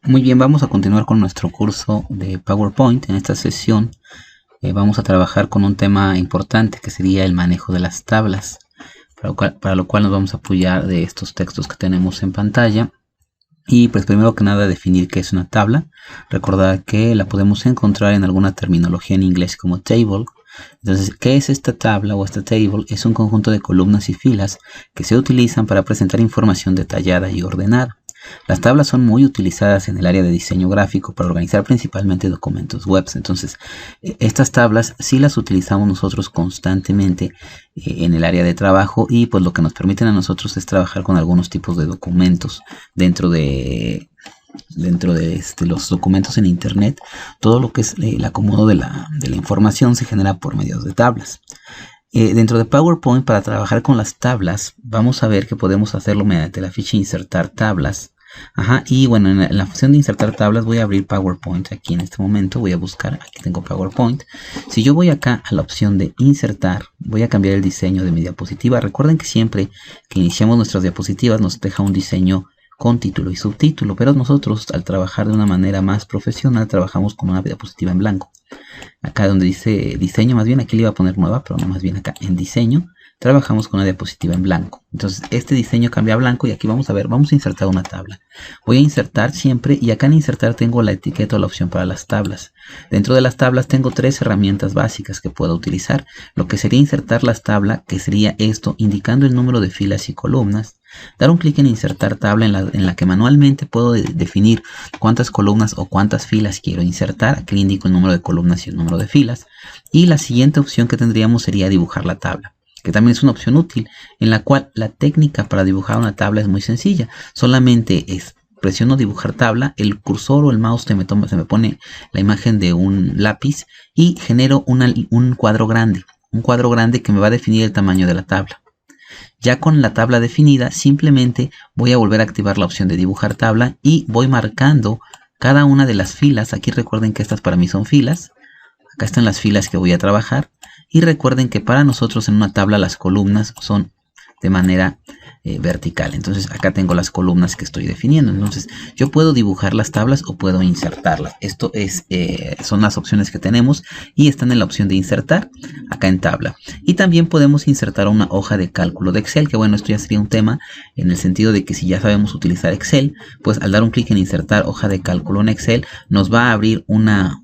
Muy bien, vamos a continuar con nuestro curso de PowerPoint. En esta sesión vamos a trabajar con un tema importante que sería el manejo de las tablas, para lo cual nos vamos a apoyar de estos textos que tenemos en pantalla. Y pues primero que nada definir qué es una tabla. Recordar que la podemos encontrar en alguna terminología en inglés como table. Entonces, ¿qué es esta tabla o esta table? Es un conjunto de columnas y filas que se utilizan para presentar información detallada y ordenada. Las tablas son muy utilizadas en el área de diseño gráfico para organizar principalmente documentos web. Entonces, estas tablas sí las utilizamos nosotros constantemente en el área de trabajo, y pues lo que nos permiten a nosotros es trabajar con algunos tipos de documentos dentro de los documentos en internet. Todo lo que es el acomodo de la información se genera por medio de tablas. Dentro de PowerPoint, para trabajar con las tablas, vamos a ver que podemos hacerlo mediante la ficha insertar tablas. Y bueno, en la función de insertar tablas voy a abrir PowerPoint aquí en este momento. Voy a buscar, aquí tengo PowerPoint. Si yo voy acá a la opción de insertar, voy a cambiar el diseño de mi diapositiva. Recuerden que siempre que iniciamos nuestras diapositivas nos deja un diseño con título y subtítulo, pero nosotros al trabajar de una manera más profesional trabajamos con una diapositiva en blanco. Acá donde dice diseño, más bien aquí le iba a poner nueva, pero no, más bien acá en diseño trabajamos con una diapositiva en blanco. Entonces este diseño cambia a blanco y aquí vamos a ver, vamos a insertar una tabla. Voy a insertar siempre, y acá en insertar tengo la etiqueta o la opción para las tablas. Dentro de las tablas tengo tres herramientas básicas que puedo utilizar. Lo que sería insertar las tablas, que sería esto, indicando el número de filas y columnas. Dar un clic en insertar tabla en la que manualmente puedo definir cuántas columnas o cuántas filas quiero insertar. Aquí le indico el número de columnas y el número de filas. Y la siguiente opción que tendríamos sería dibujar la tabla, que también es una opción útil, en la cual la técnica para dibujar una tabla es muy sencilla. Solamente presiono dibujar tabla, el cursor o el mouse se me pone la imagen de un lápiz y genero un cuadro grande. Un cuadro grande que me va a definir el tamaño de la tabla. Ya con la tabla definida, simplemente voy a volver a activar la opción de dibujar tabla y voy marcando cada una de las filas. Aquí recuerden que estas para mí son filas. Acá están las filas que voy a trabajar. Y recuerden que para nosotros en una tabla las columnas son de manera vertical. Entonces acá tengo las columnas que estoy definiendo. Entonces yo puedo dibujar las tablas o puedo insertarlas. Esto son las opciones que tenemos y están en la opción de insertar acá en tabla. Y también podemos insertar una hoja de cálculo de Excel, que bueno, esto ya sería un tema en el sentido de que si ya sabemos utilizar Excel, pues al dar un clic en insertar hoja de cálculo en Excel nos va a abrir una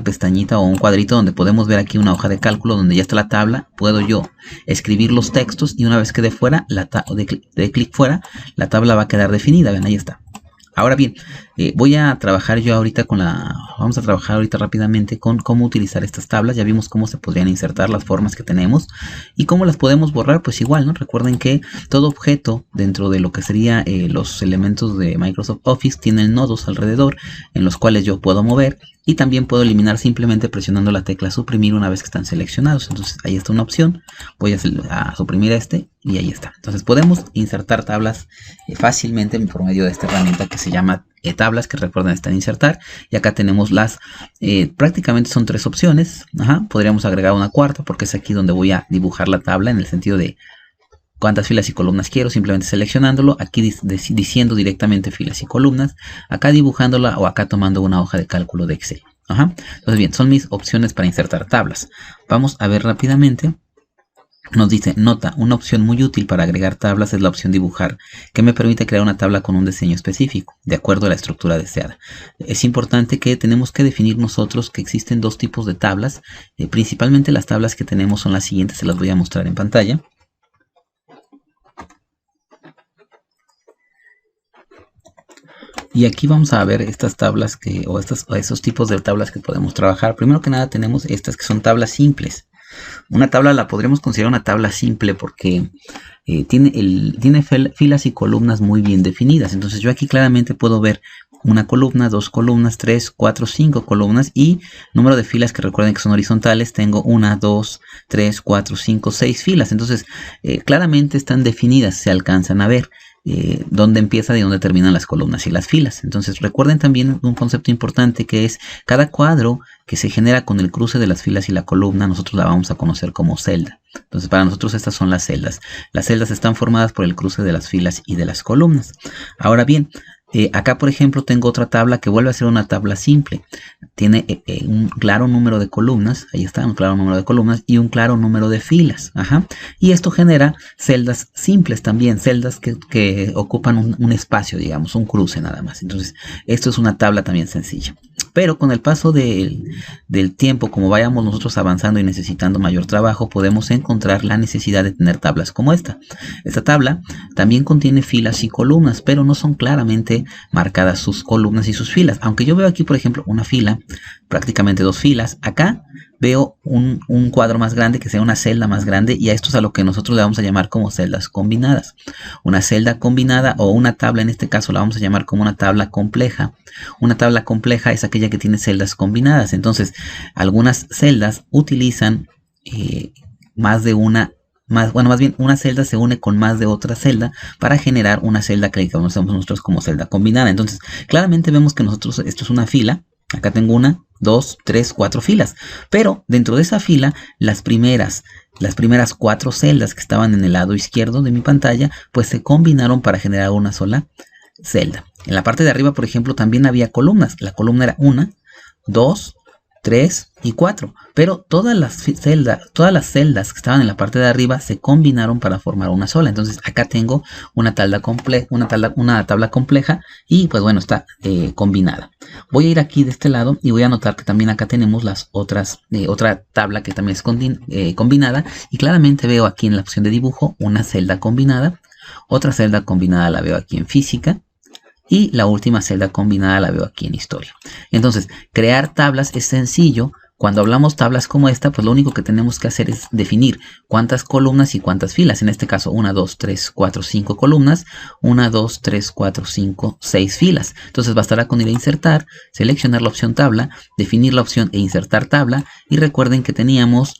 pestañita o un cuadrito donde podemos ver aquí una hoja de cálculo donde ya está la tabla. Puedo yo escribir los textos y una vez que dé fuera, de clic fuera, la tabla va a quedar definida. Ven, ahí está. Ahora bien, voy a trabajar yo ahorita vamos a trabajar ahorita rápidamente con cómo utilizar estas tablas. Ya vimos cómo se podrían insertar, las formas que tenemos y cómo las podemos borrar. Pues igual, ¿no? Recuerden que todo objeto dentro de lo que sería los elementos de Microsoft Office tienen nodos alrededor en los cuales yo puedo mover, y también puedo eliminar simplemente presionando la tecla suprimir una vez que están seleccionados. Entonces ahí está una opción, voy a suprimir y ahí está. Entonces podemos insertar tablas fácilmente por medio de esta herramienta que se llama tablas, que recuerden está en insertar. Y acá tenemos prácticamente son tres opciones. Podríamos agregar una cuarta porque es aquí donde voy a dibujar la tabla en el sentido de cuántas filas y columnas quiero, simplemente seleccionándolo, aquí diciendo directamente filas y columnas, acá dibujándola o acá tomando una hoja de cálculo de Excel. Entonces bien, son mis opciones para insertar tablas. Vamos a ver rápidamente. Nos dice, nota, una opción muy útil para agregar tablas es la opción dibujar, que me permite crear una tabla con un diseño específico, de acuerdo a la estructura deseada. Es importante que tenemos que definir nosotros que existen dos tipos de tablas. Principalmente las tablas que tenemos son las siguientes, se las voy a mostrar en pantalla. Y aquí vamos a ver estas tablas o esos tipos de tablas que podemos trabajar. Primero que nada tenemos estas que son tablas simples. Una tabla la podríamos considerar una tabla simple porque tiene filas y columnas muy bien definidas. Entonces yo aquí claramente puedo ver una columna, dos columnas, 3, 4, 5 columnas y número de filas que recuerden que son horizontales. Tengo 1, 2, 3, 4, 5, 6 filas. Entonces claramente están definidas, se alcanzan a ver dónde empieza y dónde terminan las columnas y las filas. Entonces recuerden también un concepto importante que es cada cuadro que se genera con el cruce de las filas y la columna, nosotros la vamos a conocer como celda. Entonces para nosotros estas son las celdas. Las celdas están formadas por el cruce de las filas y de las columnas. Ahora bien, Acá, por ejemplo, tengo otra tabla que vuelve a ser una tabla simple. Tiene un claro número de columnas, ahí está, un claro número de columnas y un claro número de filas. Ajá. Y esto genera celdas simples también, celdas que ocupan un espacio, digamos, un cruce nada más. Entonces, esto es una tabla también sencilla. Pero con el paso del tiempo, como vayamos nosotros avanzando y necesitando mayor trabajo, podemos encontrar la necesidad de tener tablas como esta. Esta tabla también contiene filas y columnas, pero no son claramente marcadas sus columnas y sus filas. Aunque yo veo aquí, por ejemplo, una fila, prácticamente dos filas. Acá veo un cuadro más grande, que sea una celda más grande, y a esto es a lo que nosotros le vamos a llamar como celdas combinadas. Una celda combinada o una tabla, en este caso la vamos a llamar como una tabla compleja. Una tabla compleja es aquella que tiene celdas combinadas. Entonces, algunas celdas utilizan más de una, más bien una celda se une con más de otra celda para generar una celda que conocemos nosotros como celda combinada. Entonces, claramente vemos que nosotros, esto es una fila. Acá tengo 1, 2, 3, 4 filas. Pero dentro de esa fila, las primeras 4 celdas que estaban en el lado izquierdo de mi pantalla, pues se combinaron para generar una sola celda. En la parte de arriba, por ejemplo, también había columnas. La columna era 1, 2, 3 y 4. Pero todas las celdas que estaban en la parte de arriba se combinaron para formar una sola. Entonces acá tengo una tabla compleja y pues bueno, está combinada. Voy a ir aquí de este lado y voy a notar que también acá tenemos las otras, otra tabla que también es combinada. Y claramente veo aquí en la opción de dibujo una celda combinada. Otra celda combinada la veo aquí en física. Y la última celda combinada la veo aquí en historia. Entonces, crear tablas es sencillo. Cuando hablamos tablas como esta, pues lo único que tenemos que hacer es definir cuántas columnas y cuántas filas. En este caso, 1, 2, 3, 4, 5 columnas. 1, 2, 3, 4, 5, 6 filas. Entonces bastará con ir a insertar, seleccionar la opción tabla, definir la opción e insertar tabla. Y recuerden que teníamos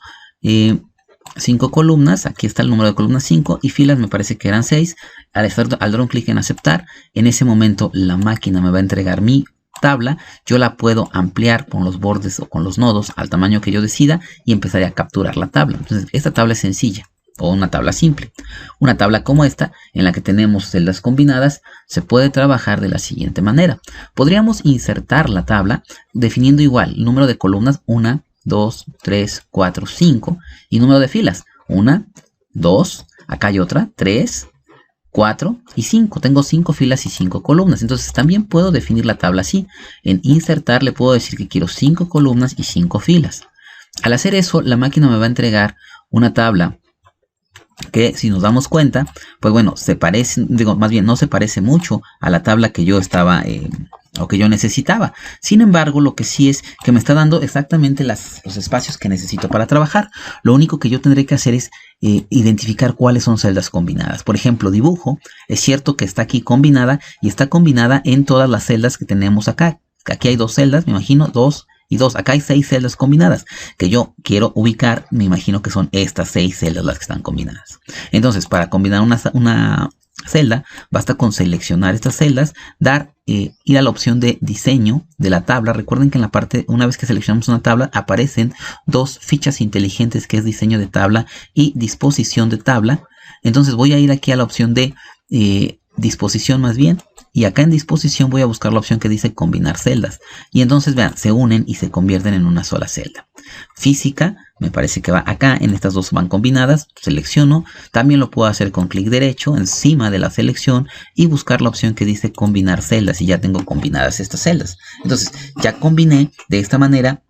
5 columnas, aquí está el número de columnas 5 y filas me parece que eran 6. Al dar un clic en aceptar, en ese momento la máquina me va a entregar mi tabla. Yo la puedo ampliar con los bordes o con los nodos al tamaño que yo decida y empezaré a capturar la tabla. Entonces esta tabla es sencilla o una tabla simple. Una tabla como esta en la que tenemos celdas combinadas se puede trabajar de la siguiente manera. Podríamos insertar la tabla definiendo igual el número de columnas 1, 2, 3, 4, 5 y número de filas 1, 2, acá hay otra, 3, 4 y 5. Tengo 5 filas y 5 columnas. Entonces también puedo definir la tabla así. En insertar le puedo decir que quiero 5 columnas y 5 filas. Al hacer eso, la máquina me va a entregar una tabla que, si nos damos cuenta, pues bueno, se parece, más bien no se parece mucho a la tabla que yo estaba o que yo necesitaba. Sin embargo, lo que sí es que me está dando exactamente los espacios que necesito para trabajar. Lo único que yo tendré que hacer es identificar cuáles son celdas combinadas. Por ejemplo, dibujo, es cierto que está aquí combinada y está combinada en todas las celdas que tenemos acá. Aquí hay 2 celdas, me imagino, 2 y 2. Acá hay 6 celdas combinadas que yo quiero ubicar. Me imagino que son estas 6 celdas las que están combinadas. Entonces, para combinar una celda, basta con seleccionar estas celdas, ir a la opción de diseño de la tabla. Recuerden que en la parte, una vez que seleccionamos una tabla, aparecen 2 fichas inteligentes, que es diseño de tabla y disposición de tabla. Entonces voy a ir aquí a la opción de disposición más bien, y acá en disposición voy a buscar la opción que dice combinar celdas, y entonces vean, se unen y se convierten en una sola celda. Física, me parece que va acá, en estas dos van combinadas, selecciono, también lo puedo hacer con clic derecho encima de la selección y buscar la opción que dice combinar celdas, y ya tengo combinadas estas celdas. Entonces ya combiné de esta manera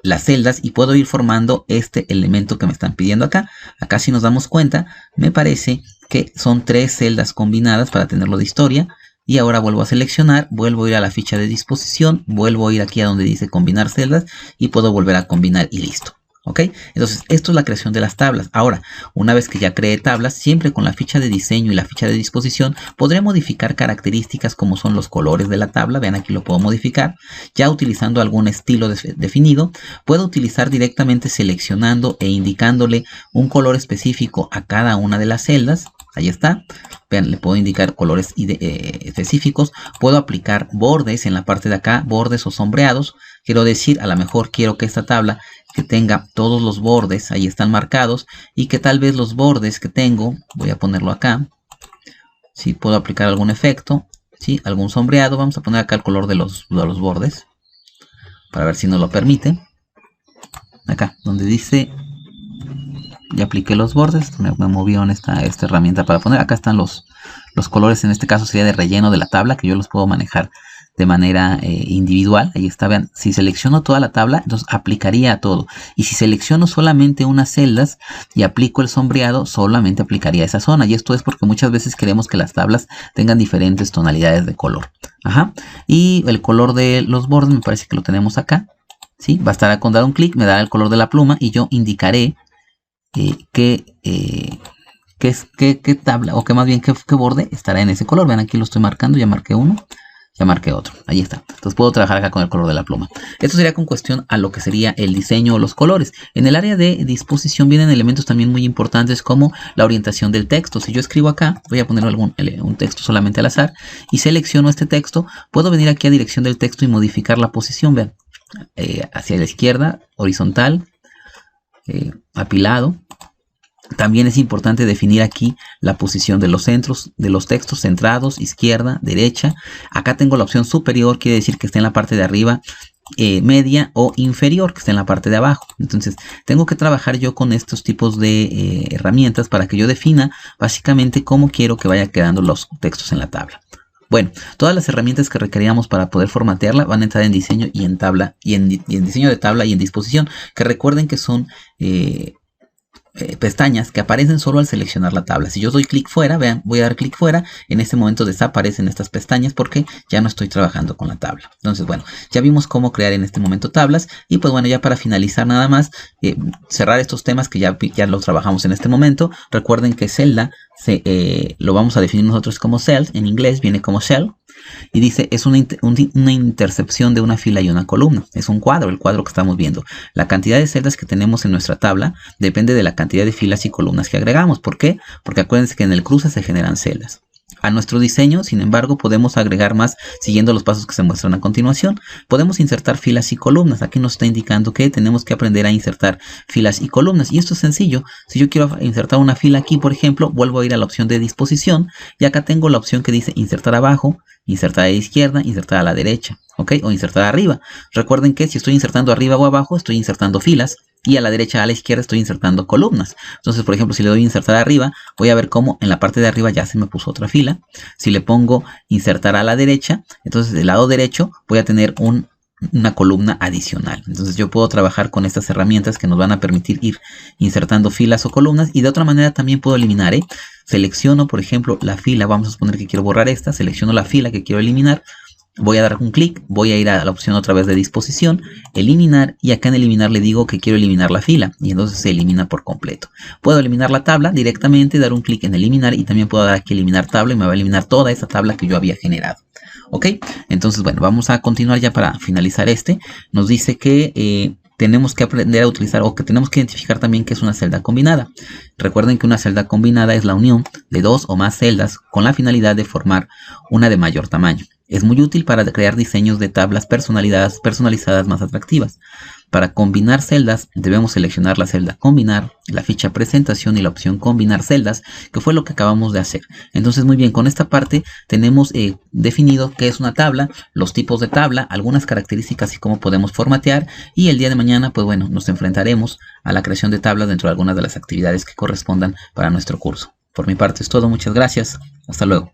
las celdas y puedo ir formando este elemento que me están pidiendo acá. Acá, si nos damos cuenta, me parece que son 3 celdas combinadas para tenerlo de historia. Y ahora vuelvo a seleccionar, vuelvo a ir a la ficha de disposición, vuelvo a ir aquí a donde dice combinar celdas y puedo volver a combinar y listo. ¿Ok? Entonces, esto es la creación de las tablas. Ahora, una vez que ya creé tablas, siempre con la ficha de diseño y la ficha de disposición, podré modificar características como son los colores de la tabla. Vean, aquí lo puedo modificar. Ya utilizando algún estilo definido, puedo utilizar directamente seleccionando e indicándole un color específico a cada una de las celdas. Ahí está. Vean, le puedo indicar colores específicos. Puedo aplicar bordes en la parte de acá, bordes o sombreados. Quiero decir, a lo mejor quiero que esta tabla que tenga todos los bordes, ahí están marcados, y que tal vez los bordes que tengo, voy a ponerlo acá, si puedo aplicar algún efecto, ¿sí? Algún sombreado. Vamos a poner acá el color de los bordes, para ver si nos lo permite. Acá, donde dice, ya apliqué los bordes, me movió en esta herramienta para poner. Acá están los colores, en este caso sería de relleno de la tabla, que yo los puedo manejar de manera individual. Ahí está, vean, si selecciono toda la tabla, entonces aplicaría a todo. Y si selecciono solamente unas celdas y aplico el sombreado, solamente aplicaría a esa zona. Y esto es porque muchas veces queremos que las tablas tengan diferentes tonalidades de color. Ajá. Y el color de los bordes me parece que lo tenemos acá. ¿Sí? Bastará con dar un clic, me dará el color de la pluma y yo indicaré qué tabla, o que más bien qué borde estará en ese color. Vean, aquí lo estoy marcando, ya marqué uno, ya marqué otro, ahí está. Entonces puedo trabajar acá con el color de la pluma. Esto sería con cuestión a lo que sería el diseño o los colores. En el área de disposición vienen elementos también muy importantes como la orientación del texto. Si yo escribo acá, voy a poner un texto solamente al azar y selecciono este texto, puedo venir aquí a dirección del texto y modificar la posición. Vean, hacia la izquierda, horizontal, apilado. También es importante definir aquí la posición de los centros de los textos, centrados, izquierda, derecha. Acá tengo la opción superior, quiere decir que esté en la parte de arriba, media, o inferior, que esté en la parte de abajo. Entonces tengo que trabajar yo con estos tipos de herramientas para que yo defina básicamente cómo quiero que vaya quedando los textos en la tabla. Bueno, todas las herramientas que requeríamos para poder formatearla van a entrar en diseño y en tabla, y en diseño de tabla y en disposición, que recuerden que son pestañas que aparecen solo al seleccionar la tabla. Si yo doy clic fuera, vean, voy a dar clic fuera, en este momento desaparecen estas pestañas porque ya no estoy trabajando con la tabla. Entonces, bueno, ya vimos cómo crear en este momento tablas. Y pues bueno, ya para finalizar nada más, cerrar estos temas que ya los trabajamos en este momento. Recuerden que celda lo vamos a definir nosotros como cell, en inglés viene como cell. Y dice, es una intercepción de una fila y una columna. Es un cuadro, el cuadro que estamos viendo. La cantidad de celdas que tenemos en nuestra tabla depende de la cantidad de filas y columnas que agregamos. ¿Por qué? Porque acuérdense que en el cruce se generan celdas. A nuestro diseño, sin embargo, podemos agregar más siguiendo los pasos que se muestran a continuación. Podemos insertar filas y columnas. Aquí nos está indicando que tenemos que aprender a insertar filas y columnas. Y esto es sencillo. Si yo quiero insertar una fila aquí, por ejemplo, vuelvo a ir a la opción de disposición. Y acá tengo la opción que dice insertar abajo, insertar a la izquierda, insertar a la derecha, ¿ok? O insertar arriba. Recuerden que si estoy insertando arriba o abajo, estoy insertando filas. Y a la derecha, a la izquierda, estoy insertando columnas. Entonces, por ejemplo, si le doy insertar arriba, voy a ver cómo en la parte de arriba ya se me puso otra fila. Si le pongo insertar a la derecha, entonces del lado derecho voy a tener una columna adicional. Entonces yo puedo trabajar con estas herramientas que nos van a permitir ir insertando filas o columnas. Y de otra manera también puedo eliminar, selecciono, por ejemplo, la fila. Vamos a suponer que quiero borrar esta. Selecciono la fila que quiero eliminar. Voy a dar un clic, voy a ir a la opción otra vez de disposición, eliminar, y acá en eliminar le digo que quiero eliminar la fila y entonces se elimina por completo. Puedo eliminar la tabla directamente, dar un clic en eliminar y también puedo dar aquí eliminar tabla y me va a eliminar toda esa tabla que yo había generado. ¿Ok? Entonces, bueno, vamos a continuar ya para finalizar este. Nos dice que tenemos que aprender a utilizar, o que tenemos que identificar también qué es una celda combinada. Recuerden que una celda combinada es la unión de dos o más celdas con la finalidad de formar una de mayor tamaño. Es muy útil para crear diseños de tablas personalizadas más atractivas. Para combinar celdas debemos seleccionar la celda combinar, la ficha presentación y la opción combinar celdas, que fue lo que acabamos de hacer. Entonces muy bien, con esta parte tenemos definido qué es una tabla, los tipos de tabla, algunas características y cómo podemos formatear, y el día de mañana pues bueno, nos enfrentaremos a la creación de tablas dentro de algunas de las actividades que correspondan para nuestro curso. Por mi parte es todo, muchas gracias, hasta luego.